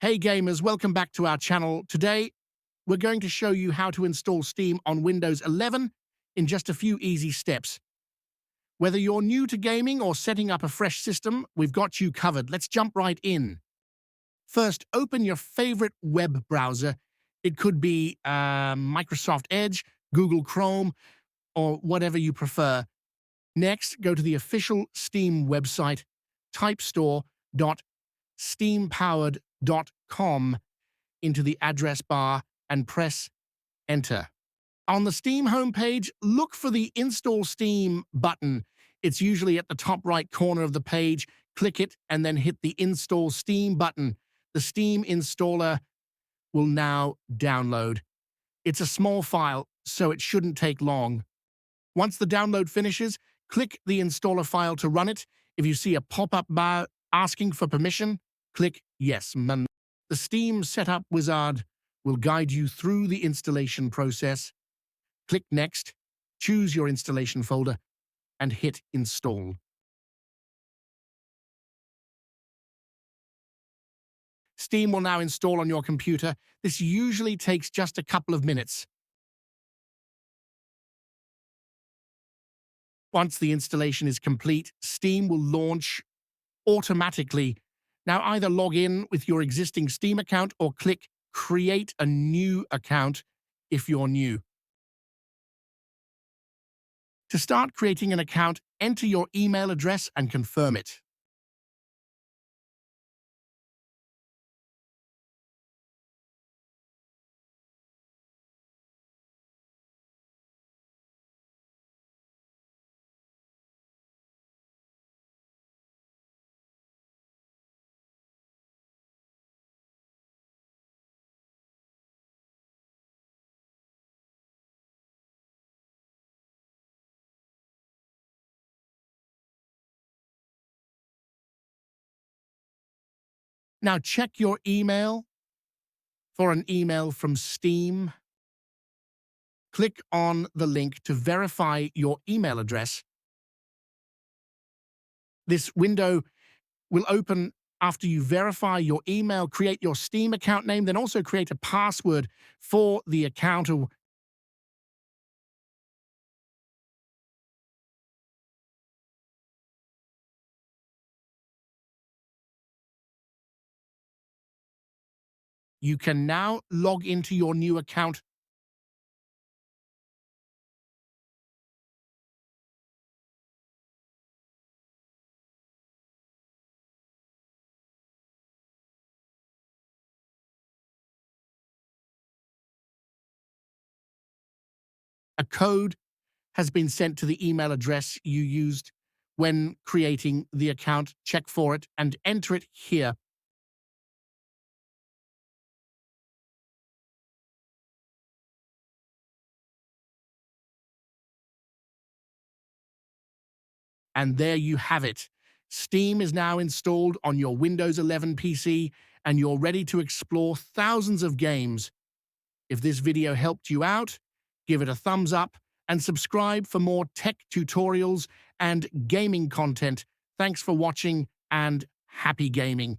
Hey gamers, welcome back to our channel. Today, we're going to show you how to install Steam on Windows 11 in just a few easy steps. Whether you're new to gaming or setting up a fresh system, we've got you covered. Let's jump right in. First, open your favorite web browser. It could be Microsoft Edge, Google Chrome, or whatever you prefer. Next, go to the official Steam website, type store.steampowered.com into the address bar and press Enter. On the Steam homepage, look for the Install Steam button. It's usually at the top right corner of the page. Click it and then hit the Install Steam button. The Steam installer will now download. It's a small file, so it shouldn't take long. Once the download finishes, click the installer file to run it. If you see a pop-up bar asking for permission, click Yes. The Steam Setup Wizard will guide you through the installation process. Click Next, choose your installation folder, and hit Install. Steam will now install on your computer. This usually takes just a couple of minutes. Once the installation is complete, Steam will launch automatically. Now either log in with your existing Steam account or click Create a new account if you're new. To start creating an account, enter your email address and confirm it. Now check your email for an email from Steam. Click on the link to verify your email address. This window will open after you verify your email, create your Steam account name, then also create a password for the account. You can now log into your new account. A code has been sent to the email address you used when creating the account. Check for it and enter it here. And there you have it. Steam is now installed on your Windows 11 PC, and you're ready to explore thousands of games. If this video helped you out, give it a thumbs up and subscribe for more tech tutorials and gaming content. Thanks for watching and happy gaming.